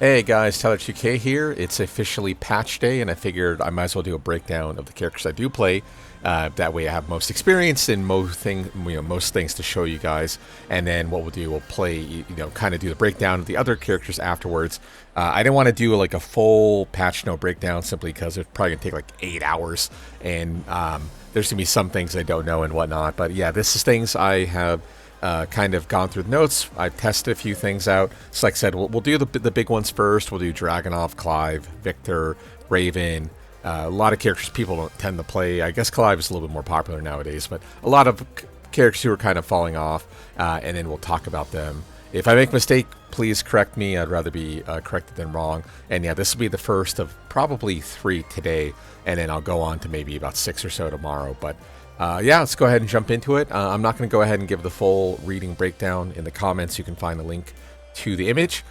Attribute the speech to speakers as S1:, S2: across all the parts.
S1: Hey guys, Tyler2K here. It's officially patch day, and I figured I might as well do a breakdown of the characters I do play. That way, I have most experience in most things to show you guys. And then what we'll do, we'll play, kind of do the breakdown of the other characters afterwards. I didn't want to do like a full patch note breakdown simply because it's probably gonna take like 8 hours, and there's gonna be some things I don't know and whatnot. But yeah, this is things I have kind of gone through the notes. I've tested a few things out. So like I said, we'll do the big ones first. We'll do Dragonov, Clive, Victor, Raven. A lot of characters people don't tend to play. I guess Clive is a little bit more popular nowadays, but a lot of characters who are kind of falling off, and then we'll talk about them. If I make a mistake, please correct me. I'd rather be corrected than wrong. And yeah, this will be the first of probably 3 today, and then I'll go on to maybe about 6 or so tomorrow. But yeah, let's go ahead and jump into it. I'm not going to go ahead and give the full reading breakdown. In the comments, you can find the link to the image.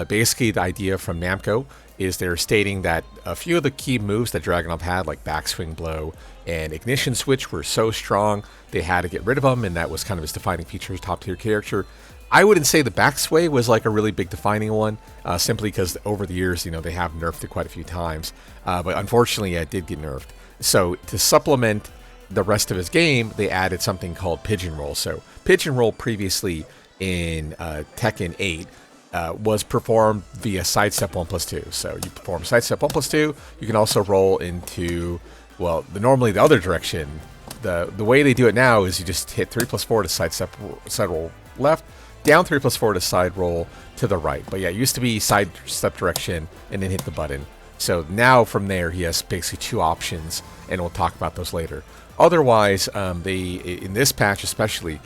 S1: Basically, the idea from Namco is they're stating that a few of the key moves that Dragonov had, like backswing blow and ignition switch, were so strong they had to get rid of them, and that was kind of his defining feature, top tier character. I wouldn't say the backsway was like a really big defining one, simply because over the years, they have nerfed it quite a few times. But unfortunately, yeah, it did get nerfed. So to supplement the rest of his game, they added something called Pigeon roll. So Pigeon roll previously in Tekken 8 was performed via sidestep 1+2. So you perform sidestep 1+2. You can also roll into, well, normally the other direction. The way they do it now is you just hit 3+4 to sidestep side roll left, down 3+4 to side roll to the right. But yeah, it used to be sidestep direction and then hit the button. So now from there he has basically 2 options, and we'll talk about those later. Otherwise, in this patch especially,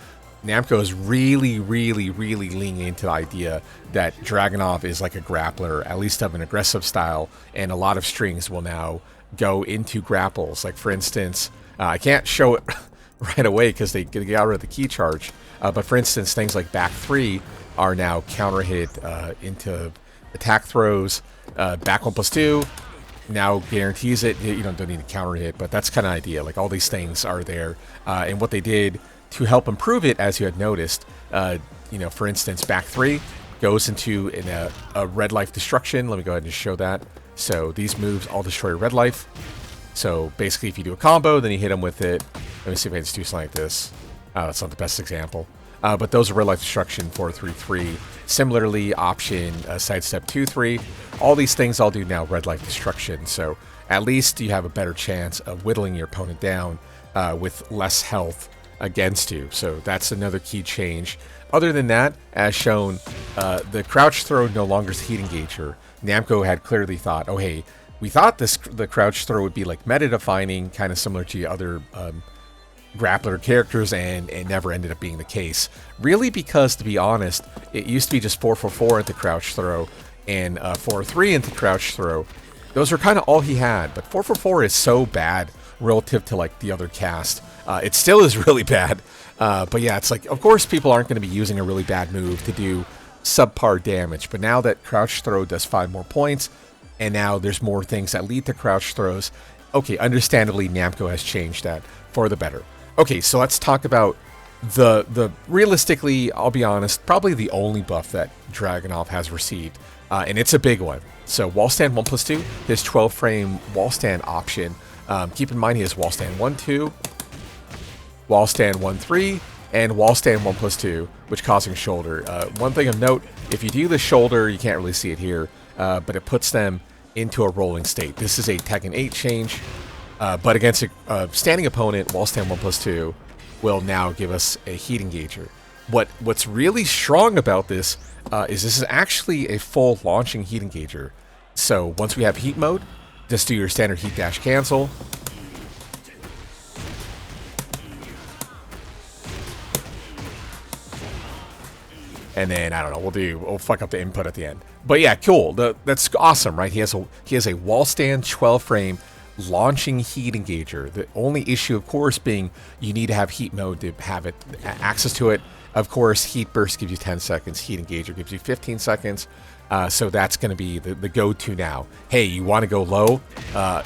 S1: Namco is really leaning into the idea that Dragonov is like a grappler, at least of an aggressive style, and a lot of strings will now go into grapples. Like for instance, I can't show it right away because they got rid of the key charge, but for instance, things like back 3 are now counter hit into attack throws. Back 1+2 now guarantees it. You don't need to counter hit, but that's kind of idea. Like all these things are there, and what they did to help improve it, as you had noticed, for instance, back 3 goes into a red life destruction. Let me go ahead and show that. So these moves all destroy red life. So basically, if you do a combo, then you hit them with it. Let me see if I can just do something like this. That's not the best example. But those are red life destruction 4-3-3. Similarly, option sidestep 2-3. All these things I'll do now red life destruction. So at least you have a better chance of whittling your opponent down with less health against you. So that's another key change. Other than that, as shown, the crouch throw no longer is heat engager. Namco had clearly thought, oh hey, we thought the crouch throw would be like meta defining, kind of similar to other grappler characters, and it never ended up being the case. Really, because to be honest, it used to be just 4-4-4 into crouch throw and 4-3 into crouch throw. Those are kind of all he had, but 4-4-4 is so bad relative to like the other cast. It still is really bad, but yeah, it's like, of course people aren't going to be using a really bad move to do subpar damage, but now that crouch throw does 5 more points, and now there's more things that lead to crouch throws, okay, understandably Namco has changed that for the better. Okay, so let's talk about the realistically, I'll be honest, probably the only buff that Dragonov has received, and it's a big one. So wall stand 1+2, his 12 frame wall stand option. Keep in mind he has wall stand 1-2, wall stand 1-3, and wall stand 1+2, which causing shoulder. One thing of note, if you do the shoulder, you can't really see it here, but it puts them into a rolling state. This is a Tekken 8 change, but against a standing opponent, wall stand 1+2 will now give us a heat engager. What's really strong about this is actually a full launching heat engager. So once we have heat mode, just do your standard heat dash cancel. And then, I don't know, we'll fuck up the input at the end. But yeah, cool. That's awesome, right? He has a wall stand 12 frame launching heat engager. The only issue, of course, being you need to have heat mode to have it access to it. Of course, heat burst gives you 10 seconds. Heat engager gives you 15 seconds. So that's going to be the go-to now. Hey, you want to go low?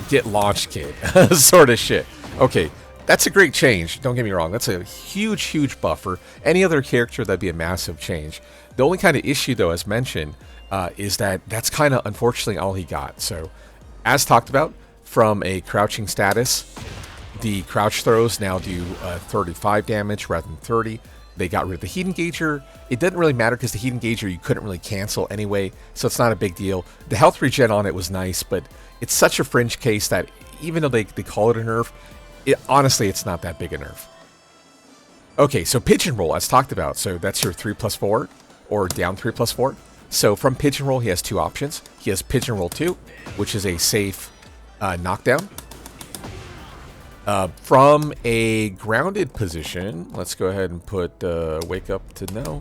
S1: Get launched, kid. Sort of shit. Okay, that's a great change. Don't get me wrong. That's a huge buff. For any other character, that'd be a massive change. The only kind of issue, though, as mentioned, is that that's kind of unfortunately all he got. So, as talked about, from a crouching status, the crouch throws now do 35 damage rather than 30. They got rid of the heat engager. It didn't really matter because the heat engager you couldn't really cancel anyway, so it's not a big deal. The health regen on it was nice, but it's such a fringe case that even though they call it a nerf, honestly, it's not that big a nerf. Okay, so Pigeon Roll, as talked about. So that's your 3+4 or down 3+4. So from Pigeon Roll, he has two options. He has Pigeon Roll 2, which is a safe knockdown. From a grounded position, let's go ahead and put Wake Up to No.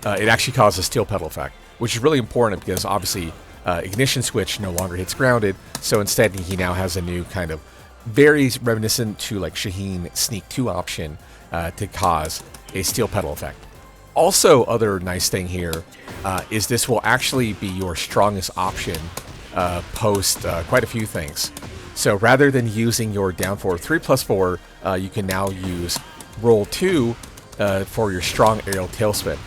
S1: It actually causes Steel Pedal effect, which is really important because obviously Ignition Switch no longer hits grounded. So instead, he now has a new kind of very reminiscent to like Shaheen Sneak 2 option to cause a Steel Pedal effect. Also, other nice thing here is this will actually be your strongest option post quite a few things. So rather than using your down 4 3+4, you can now use roll 2 for your strong aerial tailspin.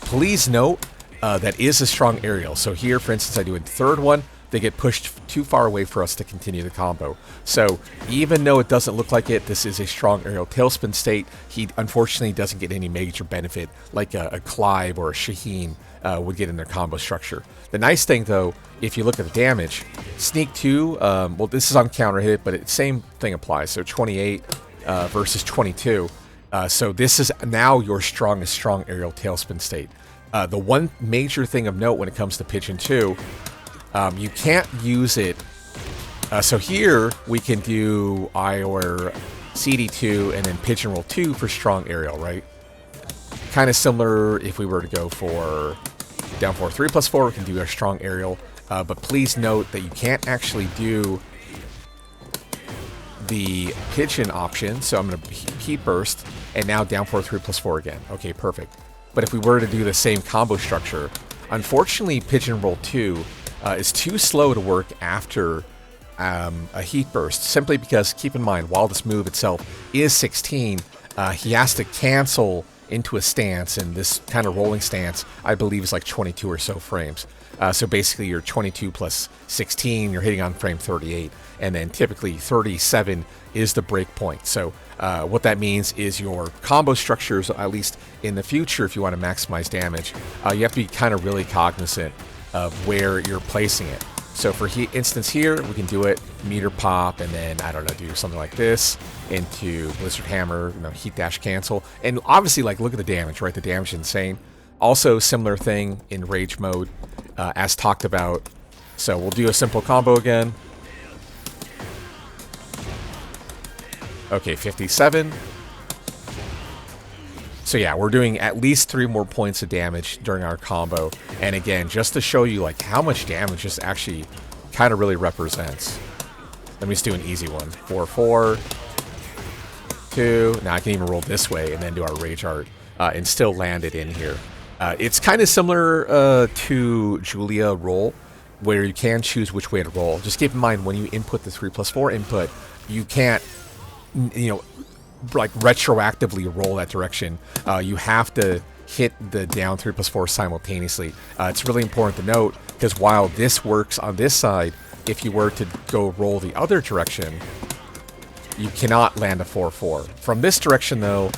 S1: Please note that is a strong aerial. So here, for instance, I do a third one. They get pushed too far away for us to continue the combo. So even though it doesn't look like it, this is a strong aerial tailspin state. He unfortunately doesn't get any major benefit like a Clive or a Shaheen would get in their combo structure. The nice thing though, if you look at the damage, Sneak 2, well this is on counter hit, but same thing applies. So 28 versus 22. So this is now your strongest strong aerial tailspin state. The one major thing of note when it comes to Pigeon 2, you can't use it. So here we can do our CD2 and then Pigeon Roll 2 for strong aerial, right? Kind of similar if we were to go for down 4 3+4, we can do our strong aerial. But please note that you can't actually do the Pigeon option. So I'm going to heat burst and now down 4 3+4 again. Okay, perfect. But if we were to do the same combo structure, unfortunately Pigeon Roll 2 is too slow to work after a heat burst, simply because, keep in mind, while this move itself is 16, he has to cancel into a stance, and this kind of rolling stance, I believe, is like 22 or so frames. So basically, you're 22 plus 16, you're hitting on frame 38, and then typically 37 is the break point. So what that means is your combo structures, at least in the future, if you want to maximize damage, you have to be kind of really cognizant of where you're placing it. So for instance here, we can do it meter pop, and then, I don't know, do something like this into Blizzard Hammer, heat dash cancel. And obviously, like, look at the damage, right? The damage is insane. Also, similar thing in rage mode, as talked about. So we'll do a simple combo again. Okay, 57. So yeah, we're doing at least 3 more points of damage during our combo. And again, just to show you like how much damage this actually kind of really represents. Let me just do an easy one. 4, 4, 2. Now I can even roll this way and then do our Rage Art and still land it in here. It's kind of similar to Julia roll, where you can choose which way to roll. Just keep in mind, when you input the 3+4 input, you can't, like retroactively roll that direction. You have to hit the down 3+4 simultaneously. It's really important to note, because while this works on this side, if you were to go roll the other direction, you cannot land a 4-4. From this direction though,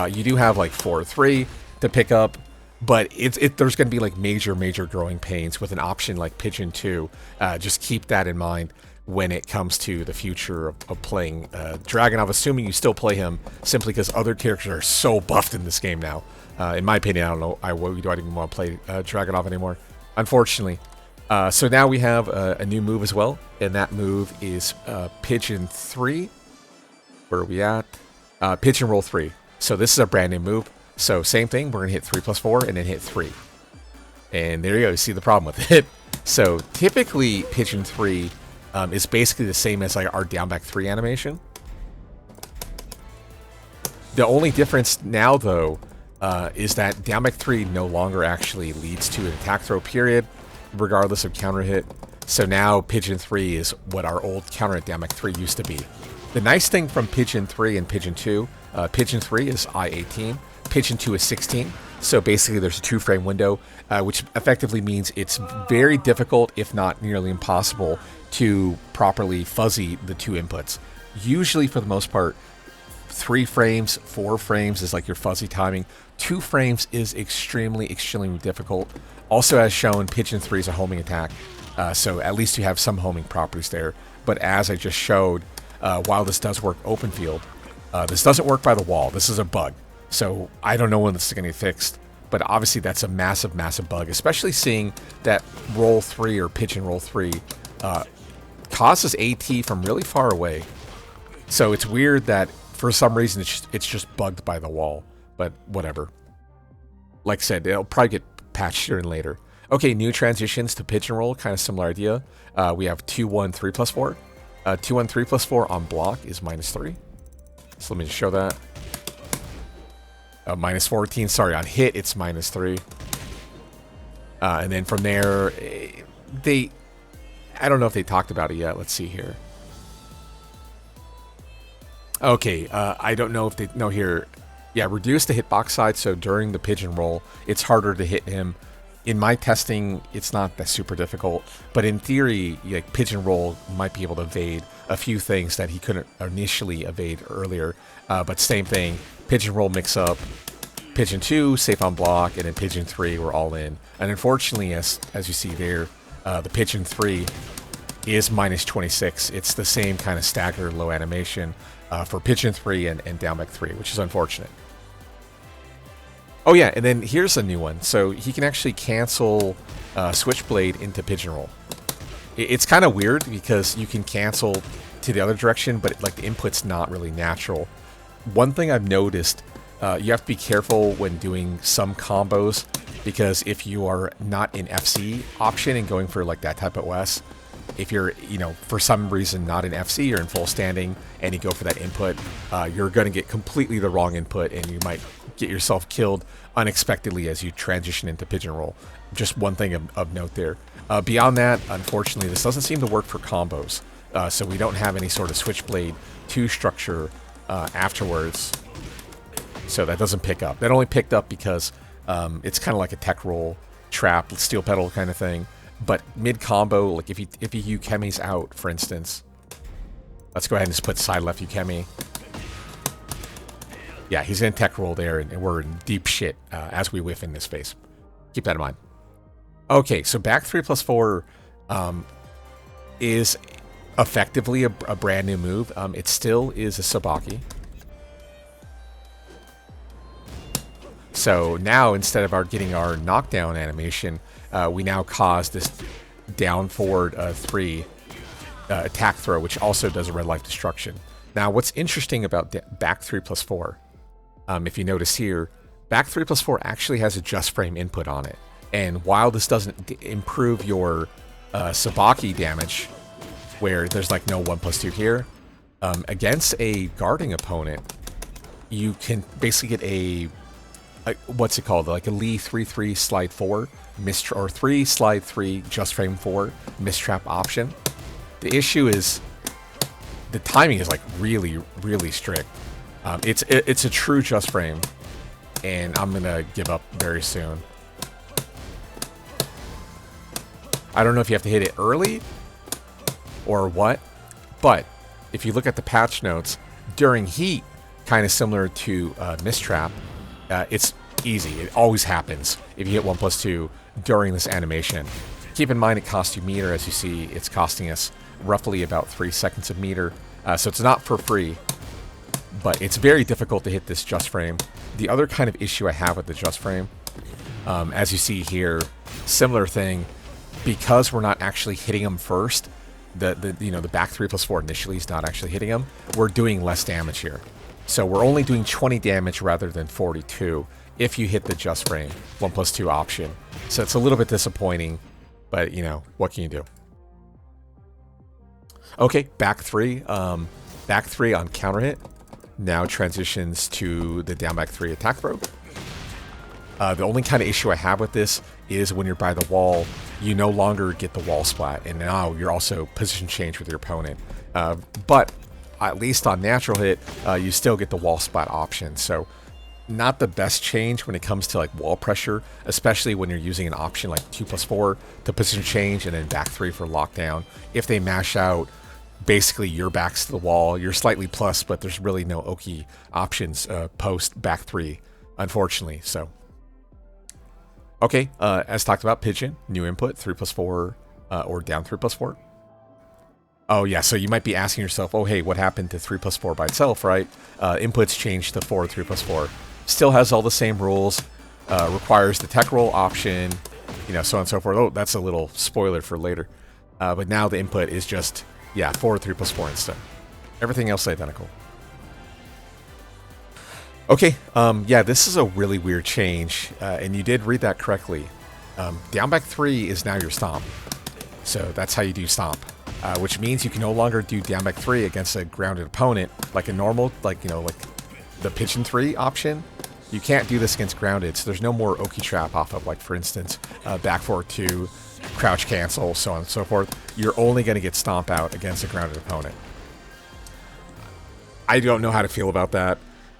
S1: you do have like 4-3 to pick up, but there's going to be like major growing pains with an option like Pigeon 2. Just keep that in mind when it comes to the future of playing Dragonov, assuming you still play him, simply because other characters are so buffed in this game now. In my opinion, I don't know, do I even want to play Dragonov anymore, unfortunately. So now we have a new move as well, and that move is Pigeon 3. Where are we at? Pigeon Roll 3. So this is a brand new move. So same thing, we're going to hit 3+4 and then hit 3. And there you go, you see the problem with it. So typically Pigeon 3 is basically the same as like our down back 3 animation. The only difference now though is that down back 3 no longer actually leads to an attack throw period, regardless of counter hit. So now Pigeon 3 is what our old counter hit down back 3 used to be. The nice thing from Pigeon 3 and Pigeon 2, Pigeon 3 is I-18, Pigeon 2 is 16. So basically there's a 2-frame window, which effectively means it's very difficult, if not nearly impossible, to properly fuzzy the 2 inputs. Usually, for the most part, 3 frames, 4 frames is like your fuzzy timing. 2 frames is extremely, extremely difficult. Also, as shown, Pigeon 3 is a homing attack, so at least you have some homing properties there. But as I just showed, while this does work open field, this doesn't work by the wall. This is a bug. So I don't know when this is going to get fixed, but obviously that's a massive, massive bug, especially seeing that roll 3 or Pigeon roll 3 causes AT from really far away. So it's weird that for some reason it's just bugged by the wall, but whatever. Like I said, it'll probably get patched sooner than later. Okay, new transitions to Pigeon roll, kind of similar idea. We have 2-1, 3+4. 2-1, 3+4 on block is -3. So let me just show that. -14, sorry, on hit it's -3. And then from there, I don't know if they talked about it yet. Let's see here. Okay, I don't know if they know here. Yeah, reduce the hitbox side, so during the Pigeon roll, it's harder to hit him. In my testing, it's not that super difficult, but in theory, like Pigeon roll might be able to evade a few things that he couldn't initially evade earlier. But same thing, Pigeon roll mix up, Pigeon 2, safe on block, and then Pigeon 3, we're all in. And unfortunately, as you see there, the Pigeon 3 is -26. It's the same kind of staggered low animation for Pigeon 3 and down back 3, which is unfortunate. Oh yeah, and then here's a new one. So he can actually cancel Switchblade into Pigeon roll. It's kind of weird because you can cancel to the other direction, but like the input's not really natural. One thing I've noticed, you have to be careful when doing some combos, because if you are not in FC option and going for like that type of OS, if you're, for some reason not in FC or in full standing and you go for that input, you're going to get completely the wrong input and you might get yourself killed unexpectedly as you transition into Pigeon roll. Just one thing of note there. Beyond that, unfortunately, this doesn't seem to work for combos. So we don't have any sort of Switchblade 2 structure afterwards. So that doesn't pick up. That only picked up because it's kind of like a tech roll, trap, steel pedal kind of thing. But mid combo, like if you Ukemi's out, for instance, let's go ahead and just put side left Ukemi. Yeah, he's in tech roll there, and we're in deep shit as we whiff in this phase. Keep that in mind. Okay, so back 3+4 is effectively a brand new move. It still is a Subaki. So now, instead of getting our knockdown animation, we now cause this down forward 3 attack throw, which also does a red life destruction. Now, what's interesting about back 3+4, if you notice here, back 3+4 actually has a just frame input on it. And while this doesn't improve your Subaki damage, where there's like no 1+2 here, against a guarding opponent, you can basically get a what's it called? Like a Lee 3-3 slide 4, or 3 slide 3 just frame 4 mistrap option. The issue is the timing is like really, really strict. It's a true just frame, and I'm gonna give up very soon. I don't know if you have to hit it early or what, but if you look at the patch notes, during heat, kind of similar to mistrap, it's easy. It always happens if you hit 1+2 during this animation. Keep in mind it costs you meter. As you see, it's costing us roughly about 3 seconds of meter. So it's not for free, but it's very difficult to hit this just frame. The other kind of issue I have with the just frame, as you see here, similar thing, because we're not actually hitting them first, the back 3+4 initially is not actually hitting them, we're doing less damage here. So we're only doing 20 damage rather than 42 if you hit the just frame 1+2 option. So it's a little bit disappointing, but what can you do? Okay, back 3. Back 3 on counter hit now transitions to the down back 3 attack throw. The only kind of issue I have with this is when you're by the wall, you no longer get the wall splat, and now you're also position change with your opponent. But at least on natural hit, you still get the wall splat option. So not the best change when it comes to like wall pressure, especially when you're using an option like 2+4 to position change and then back 3 for lockdown. If they mash out, basically your back's to the wall, you're slightly plus, but there's really no Oki options post back 3, unfortunately. So, okay, as talked about, Pigeon, new input, 3+4 or down 3+4. Oh yeah, so you might be asking yourself, oh hey, what happened to 3+4 by itself, right? Inputs changed to 4, 3+4. Still has all the same rules, requires the tech roll option, you know, so on and so forth. Oh, that's a little spoiler for later. But now the input is just, yeah, 4, 3+4 instead. Everything else identical. Okay, yeah, this is a really weird change, and you did read that correctly. Down back 3 is now your stomp. So that's how you do stomp. Which means you can no longer do down back 3 against a grounded opponent like a normal, like, you know, like the Pigeon 3 option. You can't do this against grounded, so there's no more Oki trap off of, like, for instance, back 4-2, crouch cancel, so on and so forth. You're only going to get stomp out against a grounded opponent. I don't know how to feel about that.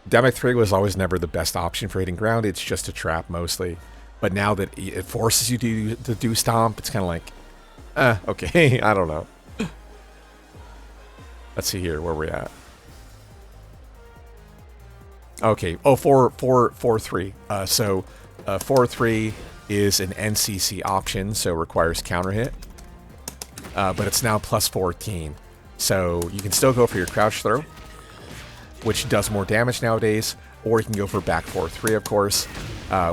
S1: Down back 3 was always never the best option for hitting grounded. It's just a trap mostly. But now that it forces you to do stomp, it's kind of like, okay, I don't know. Let's see here where we're at. Okay. Oh, 4-3. So 4-3 is an NCC option, so requires counter hit. But it's now plus 14. So you can still go for your crouch throw, which does more damage nowadays, or you can go for back 4-3, of course,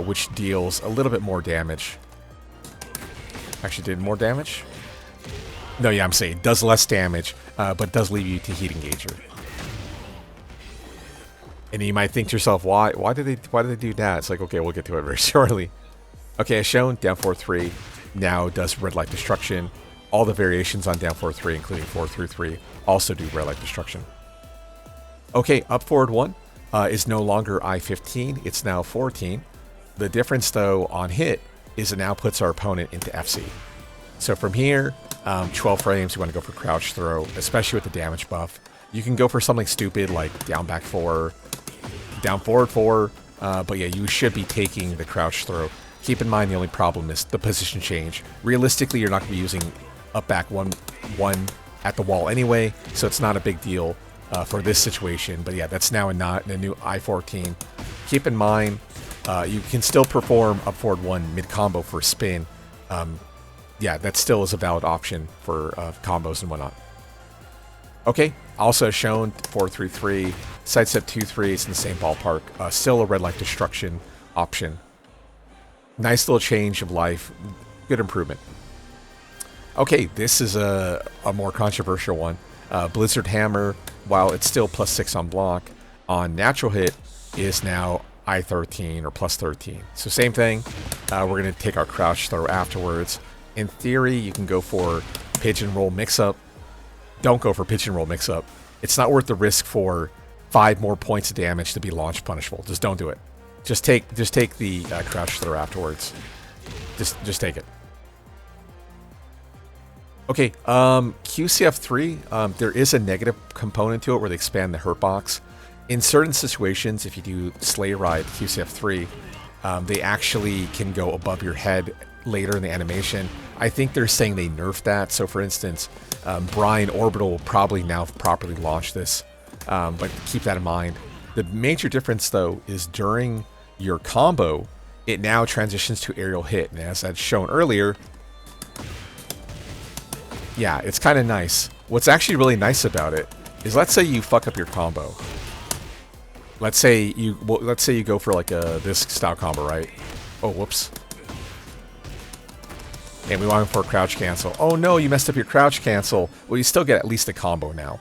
S1: which deals a little bit more damage. Actually, did more damage? No, yeah, I'm saying does less damage, but does leave you to heat engager. And you might think to yourself, why did they do that? It's like, okay, we'll get to it very shortly. Okay, as shown, down 4-3 now does red light destruction. All the variations on down 4-3, including 4-3-3, also do red light destruction. Okay, up forward 1 is no longer I-15, it's now 14. The difference, though, on hit is it now puts our opponent into FC. So from here, 12 frames, you want to go for crouch throw, especially with the damage buff. You can go for something stupid like down back 4, down forward 4, but yeah, you should be taking the crouch throw. Keep in mind the only problem is the position change. Realistically, you're not going to be using up back 1 at the wall anyway, so it's not a big deal for this situation. But yeah, that's now a new I-14. Keep in mind, you can still perform up forward 1 mid combo for spin. Yeah, that still is a valid option for combos and whatnot. Okay, also shown 4-3-3, sidestep 2-3, it's in the same ballpark. Still a red light destruction option. Nice little change of life, good improvement. Okay, this is a more controversial one. Blizzard Hammer, while it's still plus 6 on block, on natural hit is now I-13 or plus 13. So same thing, we're going to take our crouch throw afterwards. In theory, you can go for Pigeon Roll Mix-Up. Don't go for Pigeon Roll Mix-Up. It's not worth the risk for 5 more points of damage to be launch punishable. Just don't do it. Just take the crouch throw afterwards. Just take it. Okay, QCF3, there is a negative component to it where they expand the hurt box. In certain situations, if you do Sleigh Ride QCF3, they actually can go above your head later in the animation. I think they're saying they nerfed that. So for instance, Brian Orbital will probably now properly launch this, but keep that in mind. The major difference though is during your combo, it now transitions to aerial hit. And as I'd shown earlier, yeah, it's kind of nice. What's actually really nice about it is, let's say you fuck up your combo. Let's say you go for like this style combo, right? Oh, whoops. And we want for a crouch cancel. Oh no, you messed up your crouch cancel. Well, you still get at least a combo now.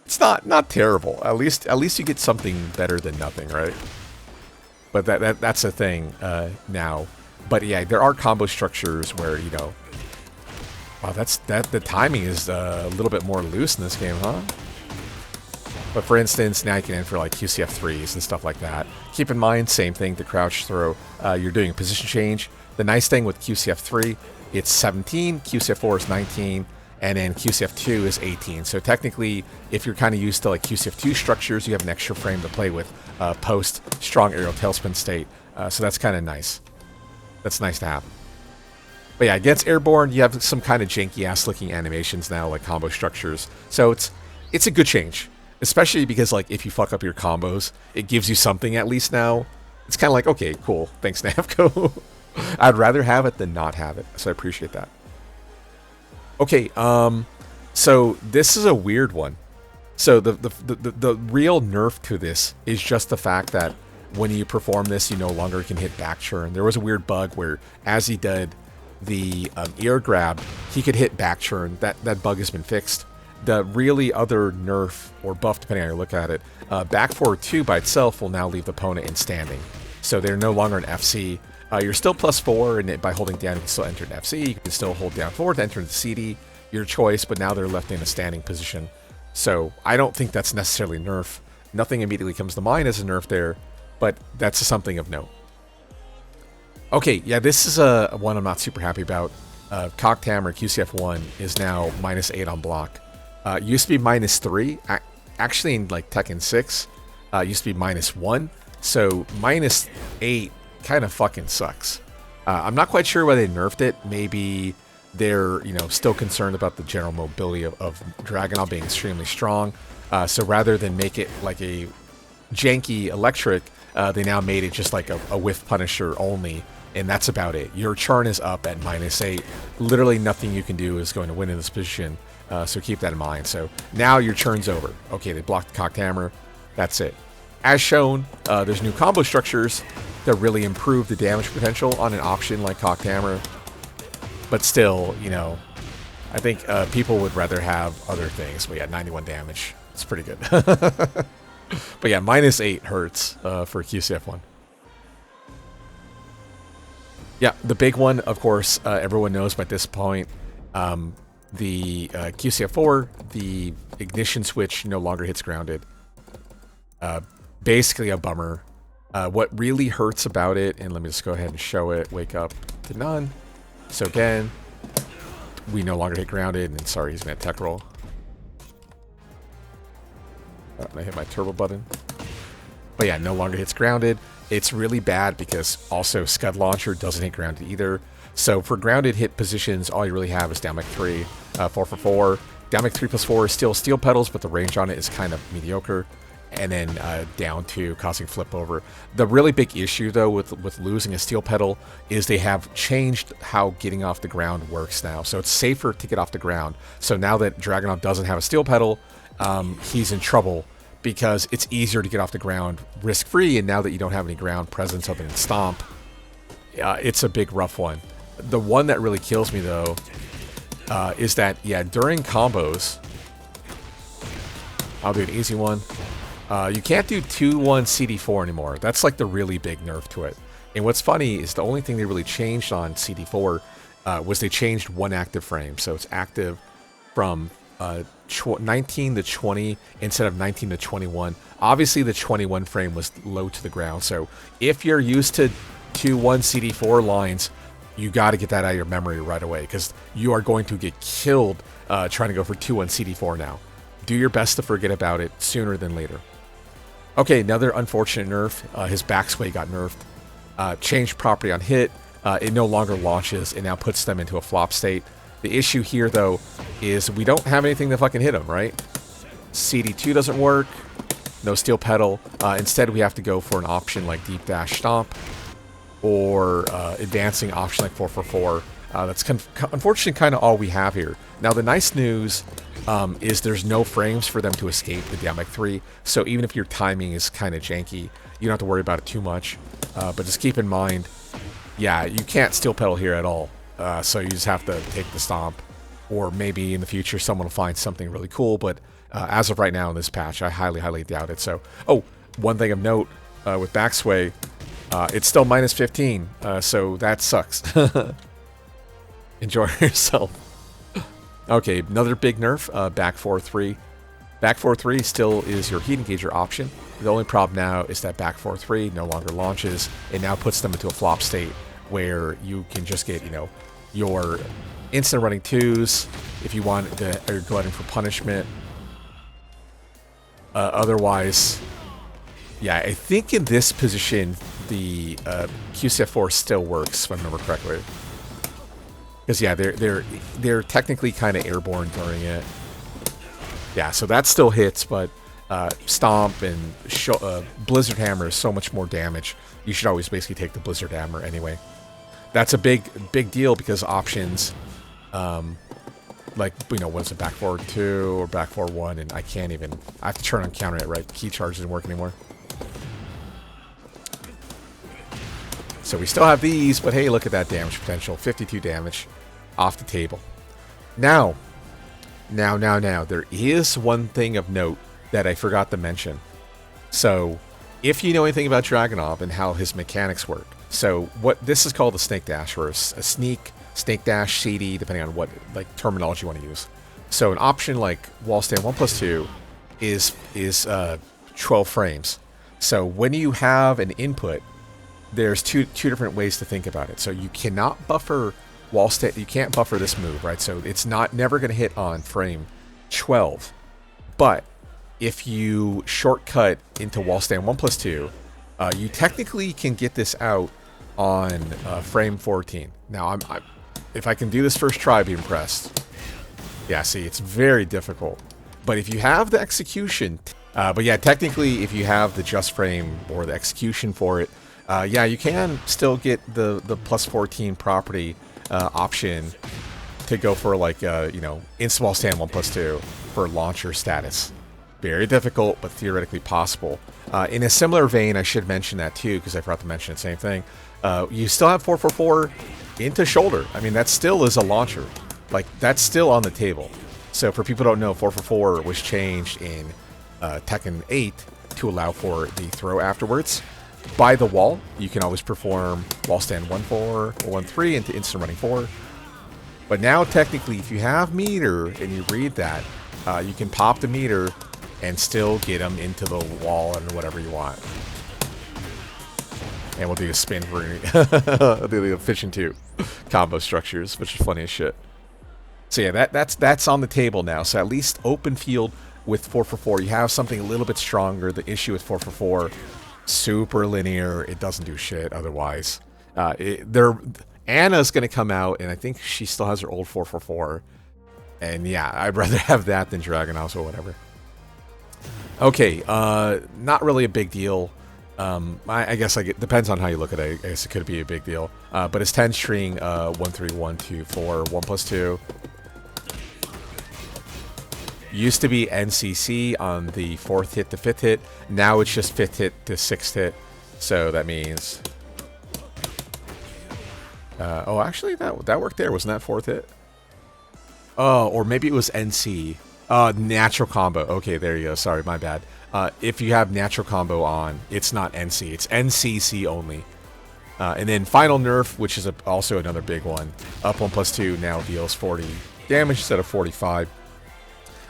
S1: It's not terrible. At least you get something better than nothing, right? But that's a thing now. But yeah, there are combo structures where, you know, wow, the timing is a little bit more loose in this game, huh? But for instance, now you can enter like QCF 3s and stuff like that. Keep in mind, same thing, the crouch throw. You're doing a position change. The nice thing with QCF 3, it's 17, QCF 4 is 19, and then QCF2 is 18. So technically, if you're kind of used to like QCF2 structures, you have an extra frame to play with post strong aerial tailspin state. So that's kind of nice. That's nice to have. But yeah, against airborne, you have some kind of janky ass looking animations now, like combo structures. So it's a good change, especially because like if you fuck up your combos, it gives you something at least now. It's kind of like, okay, cool, thanks Namco. I'd rather have it than not have it, so I appreciate that. Okay, so this is a weird one. So the real nerf to this is just the fact that when you perform this, you no longer can hit back churn. There was a weird bug where as he did the ear grab, he could hit back churn. That bug has been fixed. The really other nerf or buff, depending on how you look at it, back forward 2 by itself will now leave the opponent in standing. So they're no longer an FC. You're still +4, and by holding down, you can still enter an FC. You can still hold down forward to enter the CD, your choice, but now they're left in a standing position. So I don't think that's necessarily nerf. Nothing immediately comes to mind as a nerf there, but that's something of note. Okay, yeah, this is one I'm not super happy about. Cocked Hammer QCF1 is now -8 on block. Used to be -3. Actually, in like Tekken 6, used to be -1. So -8 kind of fucking sucks. I'm not quite sure why they nerfed it. Maybe they're still concerned about the general mobility of Dragonov being extremely strong. So rather than make it like a janky electric, they now made it just like a whiff punisher only. And that's about it. Your churn is up at -8. Literally nothing you can do is going to win in this position. So keep that in mind. So now your churn's over. Okay, they blocked the Cocked Hammer. That's it. As shown, there's new combo structures that really improve the damage potential on an option like Cocked Hammer. But still, I think people would rather have other things. But yeah, 91 damage. It's pretty good. But yeah, -8 hurts for QCF1. Yeah, the big one, of course, everyone knows by this point, the QCF4, the ignition switch no longer hits grounded. Basically a bummer. What really hurts about it, and let me just go ahead and show it, wake up to none. So again, we no longer hit grounded, and sorry, he's going to tech roll. And I hit my turbo button. But yeah, no longer hits grounded. It's really bad because also Scud Launcher doesn't hit grounded either. So for grounded hit positions, all you really have is down 3, 4 for 4. Down 3 + 4 is still steel pedals, but the range on it is kind of mediocre. And then down 2 causing flip over. The really big issue though with losing a steel pedal is they have changed how getting off the ground works now. So it's safer to get off the ground. So now that Dragonov doesn't have a steel pedal, he's in trouble, because it's easier to get off the ground risk-free, and now that you don't have any ground presence other than stomp, it's a big rough one. The one that really kills me though is that, yeah, during combos, I'll do an easy one. You can't do 2-1 CD4 anymore. That's like the really big nerf to it. And what's funny is the only thing they really changed on CD4 was they changed one active frame. So it's active from 19 to 20 instead of 19 to 21. Obviously the 21 frame was low to the ground, so if you're used to 2-1 CD4 lines, you got to get that out of your memory right away, because you are going to get killed trying to go for 2-1 CD4 now. Do your best to forget about it sooner than later. Okay, another unfortunate nerf. His backsway got nerfed. Changed property on hit. It no longer launches. It now puts them into a flop state. The issue here, though, is we don't have anything to fucking hit him, right? CD2 doesn't work. No steel pedal. Instead, we have to go for an option like deep dash stomp, or advancing option like 4 for 4. That's unfortunately kind of all we have here. Now, the nice news is there's no frames for them to escape the down 3. So even if your timing is kind of janky, you don't have to worry about it too much. But just keep in mind, yeah, you can't steel pedal here at all. So you just have to take the stomp, or maybe in the future someone will find something really cool, but as of right now in this patch, I highly doubt it. So, oh, one thing of note with backsway, it's still -15, so that sucks. Enjoy yourself. Okay, another big nerf, back 4-3. Back 4-3 still is your heat engager option. The only problem now is that back 4-3 no longer launches. It now puts them into a flop state where you can just get, your instant running 2s if you want to go ahead and for punishment. Otherwise, yeah, I think in this position the QCF4 still works if I remember correctly. Because yeah, they're technically kind of airborne during it. Yeah, so that still hits, but Stomp and Blizzard Hammer is so much more damage. You should always basically take the Blizzard Hammer anyway. That's a big deal because options, like, you know, what's it, back forward 2 or back forward 1, and I have to turn on counter it, right? Key charge doesn't work anymore. So we still have these, but hey, look at that damage potential. 52 damage off the table. Now, there is one thing of note that I forgot to mention. So, if you know anything about Dragonov and how his mechanics work, so what this is called a snake dash, or a sneak, snake dash, shady, depending on what like terminology you want to use. So an option like wall stand 1+2 is 12 frames. So when you have an input, there's two different ways to think about it. So you cannot buffer wall stand. You can't buffer this move, right? So it's never going to hit on frame 12. But if you shortcut into wall stand 1+2, you technically can get this out on frame 14. Now, if I can do this first try, I'd be impressed. Yeah, see, it's very difficult. But if you have the execution, but yeah, technically, if you have the just frame or the execution for it, yeah, you can still get the +14 property option to go for like you know, instant wall stand 1+2 for launcher status. Very difficult, but theoretically possible. In a similar vein, I should mention that too, because I forgot to mention the same thing. You still have 444 into shoulder. I mean, that still is a launcher. Like, that's still on the table. So for people who don't know, 444 was changed in Tekken 8 to allow for the throw afterwards. By the wall, you can always perform wall stand 1-4 or 1-3 into instant running 4. But now, technically, if you have meter and you read that, you can pop the meter and still get them into the wall and whatever you want. And we'll do a spin for the Pigeon 2 combo structures, which is funny as shit. So yeah, that's on the table now. So at least open field with 444, you have something a little bit stronger. The issue with 444, super linear. It doesn't do shit otherwise. Anna's gonna come out, and I think she still has her old 444. And yeah, I'd rather have that than Dragonov or whatever. Okay, not really a big deal. I guess like it depends on how you look at it. I guess it could be a big deal. But it's 10 string 1-3-1-2-4 1+2. Used to be NCC on the 4th hit to 5th hit. Now it's just 5th hit to 6th hit. So that means. Oh, actually, that worked there. Wasn't that 4th hit? Oh, or maybe it was NC. Natural combo. Okay, there you go. Sorry, my bad. If you have natural combo on, it's not NC. It's NCC only. And then final nerf, which is also another big one. Up 1+2 now deals 40 damage instead of 45.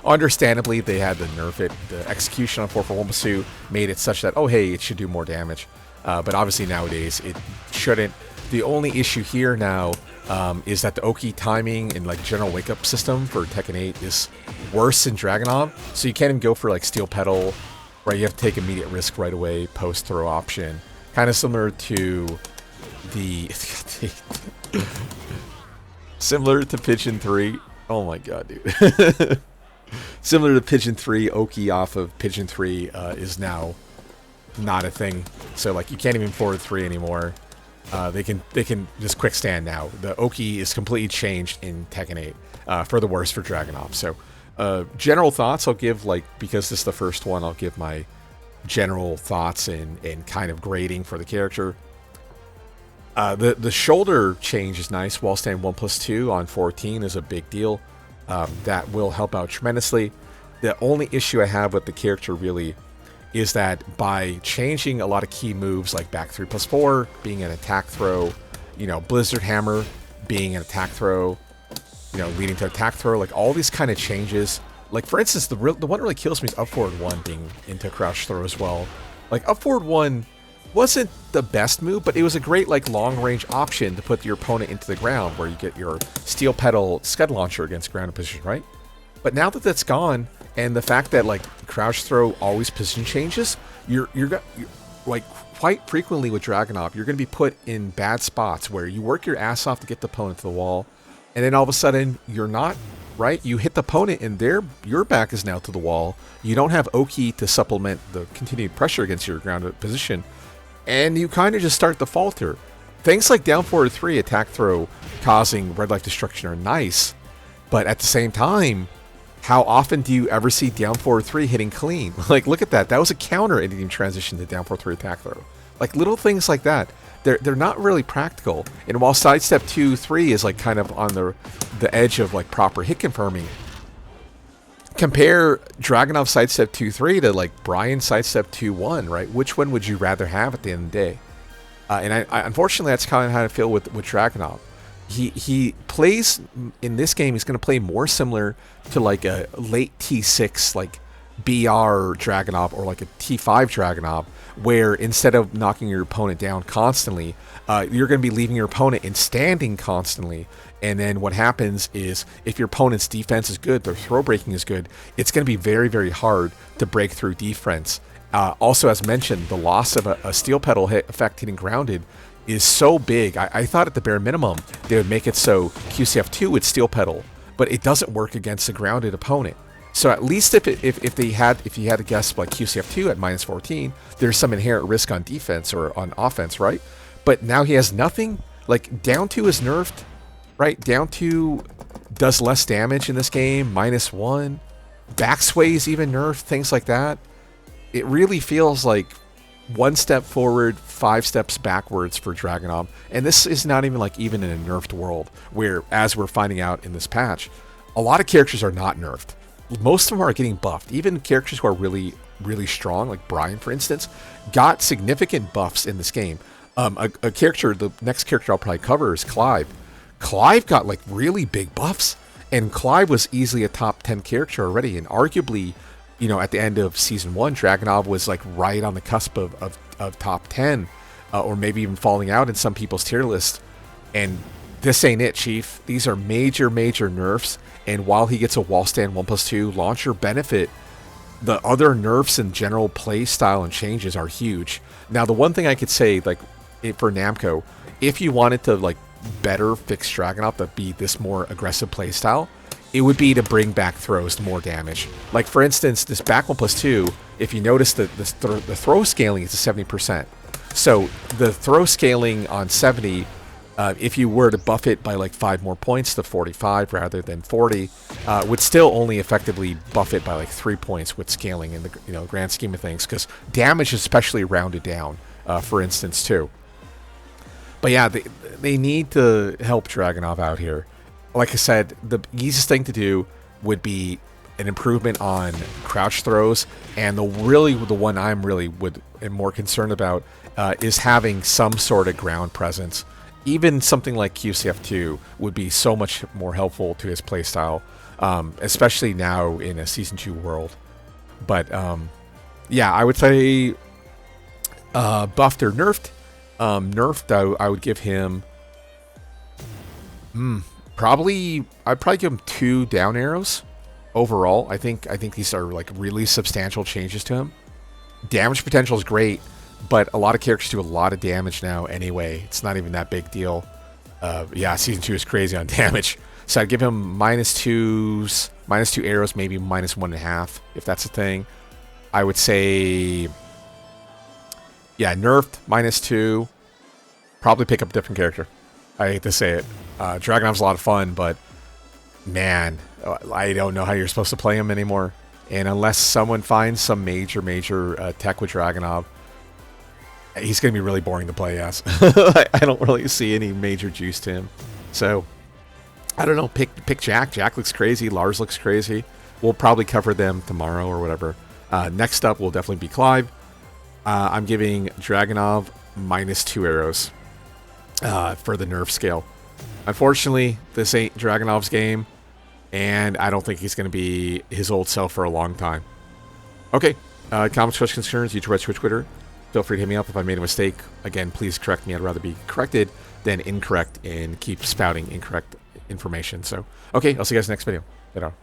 S1: Understandably, they had to nerf it. The execution on 4-4-1+2 made it such that, oh hey, it should do more damage. But obviously nowadays it shouldn't. The only issue here now is that the Oki timing and like general wake up system for Tekken 8 is worse than Dragonov. So you can't even go for like steel pedal, right? You have to take immediate risk right away, post throw option. Kind of similar to the similar to Pigeon 3. Oh my god, dude. Similar to Pigeon 3, Oki off of Pigeon 3 is now not a thing. So like you can't even forward 3 anymore. They can just quick stand now. The Oki is completely changed in Tekken 8 for the worse for Dragonov. So general thoughts I'll give, like, because this is the first one, I'll give my general thoughts and kind of grading for the character. The shoulder change is nice. Wall stand 1+2 on 14 is a big deal. That will help out tremendously. The only issue I have with the character really is that by changing a lot of key moves like back 3+4 being an attack throw, you know, Blizzard Hammer being an attack throw, you know, leading to attack throw, like all these kind of changes. Like for instance, the one that really kills me is up forward 1 being into crouch throw as well. Like up forward 1 wasn't the best move, but it was a great like long range option to put your opponent into the ground, where you get your steel pedal scud launcher against grounded position, right? But now that that's gone, and the fact that like crouch throw always position changes, you're like quite frequently with Dragonov, you're going to be put in bad spots where you work your ass off to get the opponent to the wall, and then all of a sudden you're not, right? You hit the opponent and your back is now to the wall. You don't have Oki to supplement the continued pressure against your grounded position, and you kind of just start to falter. Things like down forward 3 attack throw causing red life destruction are nice, but at the same time, how often do you ever see down forward 3 hitting clean? Like, look at that. That was a counter and even transition to down forward 3 attack throw. Like, little things like that. They're not really practical. And while sidestep 2-3 is like kind of on the edge of like proper hit confirming, compare Dragonov sidestep 2-3 to like Brian sidestep 2-1, right? Which one would you rather have at the end of the day? And I unfortunately, that's kind of how I feel with Dragonov. He plays in this game. He's going to play more similar to like a late T6 like BR Dragonov or like a T5 Dragonov, where instead of knocking your opponent down constantly, you're going to be leaving your opponent in standing constantly. And then what happens is, if your opponent's defense is good, their throw breaking is good, it's going to be very, very hard to break through defense. Also, as mentioned, the loss of a steel pedal hit effect hitting grounded is so big. I thought at the bare minimum they would make it so QCF2 would steel pedal, but it doesn't work against a grounded opponent. So at least if you had to guess like QCF2 at -14, there's some inherent risk on defense or on offense, right? But now he has nothing. Like, down 2 is nerfed, right? Down 2 does less damage in this game, -1. Backsway is even nerfed, things like that. It really feels like 1 step forward, 5 steps backwards for Dragonov. And this is not even like even in a nerfed world, where, as we're finding out in this patch, a lot of characters are not nerfed. Most of them are getting buffed. Even characters who are really, really strong, like Brian, for instance, got significant buffs in this game. A character, the next character I'll probably cover is Clive. Clive got like really big buffs, and Clive was easily a top 10 character already, and arguably, you know, at the end of Season 1, Dragonov was like right on the cusp of top 10, or maybe even falling out in some people's tier list. And this ain't it, Chief. These are major, major nerfs, and while he gets a wall stand 1+2 launcher benefit, the other nerfs and general play style and changes are huge. Now, the one thing I could say, like, for Namco, if you wanted to like better fix Dragonov to be this more aggressive play style, it would be to bring back throws to more damage. Like, for instance, this back 1+2, if you notice that the throw scaling is to 70%. So the throw scaling on 70, if you were to buff it by like 5 more points to 45 rather than 40, would still only effectively buff it by like 3 points with scaling in the grand scheme of things, because damage is especially rounded down, for instance, too. But yeah, they need to help Dragonov out here. Like I said, the easiest thing to do would be an improvement on crouch throws, and the one I'm really am more concerned about is having some sort of ground presence. Even something like QCF2 would be so much more helpful to his playstyle, especially now in a Season 2 world. But yeah, I would say buffed or nerfed. Nerfed, I would give him I'd probably give him 2 down arrows overall. I think these are like really substantial changes to him. Damage potential is great, but a lot of characters do a lot of damage now anyway. It's not even that big deal. Yeah, Season 2 is crazy on damage. So I'd give him -2 arrows, maybe -1.5 if that's a thing. I would say, yeah, nerfed -2. Probably pick up a different character. I hate to say it. Dragonov's a lot of fun, but man, I don't know how you're supposed to play him anymore. And unless someone finds some major tech with Dragonov, he's going to be really boring to play as. I don't really see any major juice to him. So, I don't know. Pick Jack. Jack looks crazy. Lars looks crazy. We'll probably cover them tomorrow or whatever. Next up will definitely be Clive. I'm giving Dragonov -2 arrows for the nerf scale. Unfortunately, this ain't Dragonov's game, and I don't think he's going to be his old self for a long time. Okay, comments, questions, concerns, YouTube, Twitch, Twitter. Feel free to hit me up if I made a mistake. Again, please correct me. I'd rather be corrected than incorrect and keep spouting incorrect information. So, okay, I'll see you guys in the next video. Later on.